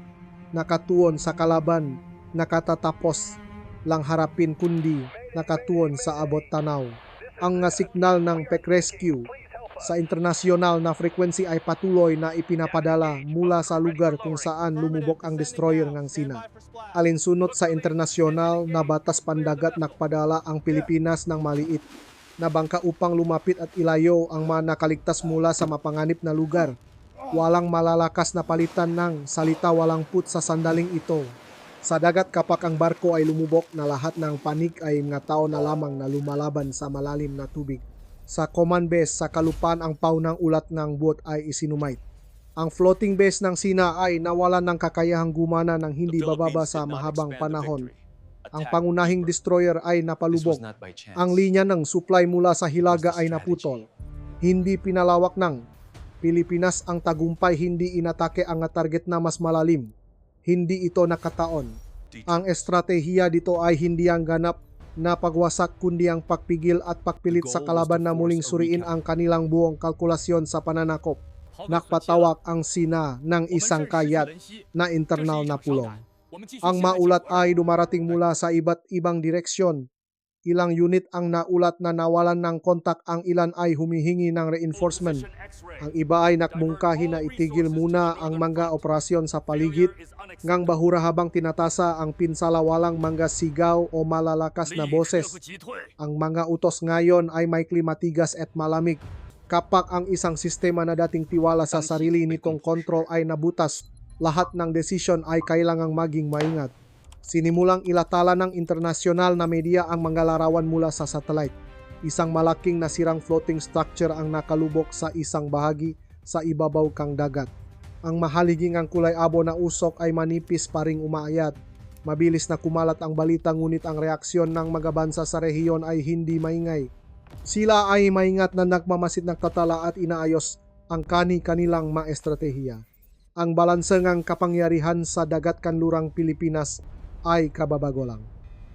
nakatuon sa kalaban na katatapos lang harapin kundi nakatuon sa abot tanaw. Ang signal ng PEC Rescue sa internasyonal na frequency ay patuloy na ipinapadala mula sa lugar kung saan lumubog ang destroyer ng Sina. Alinsunod sa internasyonal na batas pandagat, nakpadala ang Pilipinas ng maliit na bangka upang lumapit at ilayo ang mga nakaligtas mula sa mapanganib na lugar. Walang malalakas na palitan ng salita, walang put sa sandaling ito. Sa dagat kapag ang barko ay lumubog na lahat ng panig ay mga tao na lamang na lumalaban sa malalim na tubig. Sa command base sa kalupaan, ang paunang ulat ng boat ay isinumite. Ang floating base ng Sina ay nawalan ng kakayahang gumana ng hindi bababa sa mahabang panahon. Ang pangunahing destroyer ay napalubog. Ang linya ng supply mula sa Hilaga ay naputol. Hindi pinalawak ng Pilipinas ang tagumpay, hindi inatake ang target na mas malalim. Hindi ito nakataon. Ang estratehiya dito ay hindi ang ganap na pagwasak kundi ang pagpigil at pagpilit sa kalaban na muling suriin ang kanilang buong kalkulasyon sa pananakop. Nakpatawag ang Sina ng isang kayat na internal na pulong. Ang maulat ay dumarating mula sa iba't ibang direksyon. Ilang unit ang naulat na nawalan ng kontak, ang ilan ay humihingi ng reinforcement. Ang iba ay nakmungkahi na itigil muna ang mga operasyon sa paligid ngang bahura habang tinatasa ang pinsala, walang mga sigaw o malalakas na boses. Ang mga utos ngayon ay maikli, matigas at malamig. Kapag ang isang sistema na dating tiwala sa sarili nitong kontrol ay nabutas, lahat ng desisyon ay kailangang maging maingat. Sinimulang ilatala ng internasyonal na media ang mga larawan mula sa satellite. Isang malaking nasirang floating structure ang nakalubog sa isang bahagi sa ibabaw kang dagat. Ang mahaliging ang kulay abo na usok ay manipis pa ring umaayat. Mabilis na kumalat ang balita, ngunit ang reaksyon ng mga bansa sa rehiyon ay hindi maingay. Sila ay maingat na nagmamasid, nagtatala at inaayos ang kani-kanilang maestratehiya. Ang balansengang kapangyarihan sa dagat kanlurang Pilipinas ay kababago lang.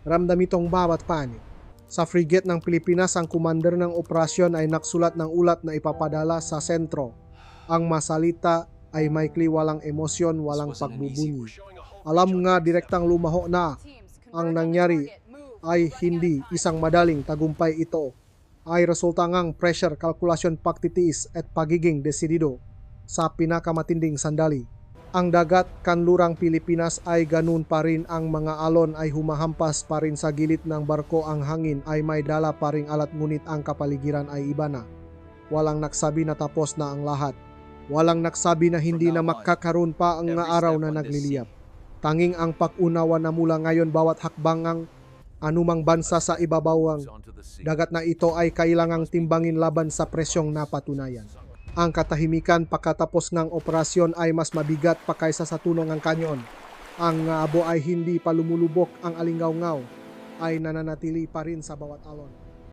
Ramdam itong bawat panig. Sa frigate ng Pilipinas, ang commander ng operasyon ay naksulat ng ulat na ipapadala sa sentro. Ang masalita ay maikli, walang emosyon, walang pagbubunyi. Alam nga direktang lumaho na ang nangyari ay hindi isang madaling tagumpay. Ito ay resulta ngang pressure, kalkulasyon, pagtitiis at pagiging desidido sa pinakamatinding sandali. Ang dagat kanlurang Pilipinas ay ganun pa rin, ang mga alon ay humahampas pa rin sa gilid ng barko, ang hangin ay may dala pa ring alat, ngunit ang kapaligiran ay iba na. Walang nagsabi na tapos na ang lahat. Walang nagsabi na hindi na makakaroon pa ang araw na nagliliyab. Tanging ang pag-unawa na mula ngayon bawat hakbangang anumang bansa sa ibabawang dagat na ito ay kailangang timbangin laban sa presyong napatunayan. Ang katahimikan pagkatapos ng operasyon ay mas mabigat pa kaysa sa tunog ng kanyon. Ang abo ay hindi pa lumulubok, ang alingaw-ngaw ay nananatili pa rin sa bawat alon.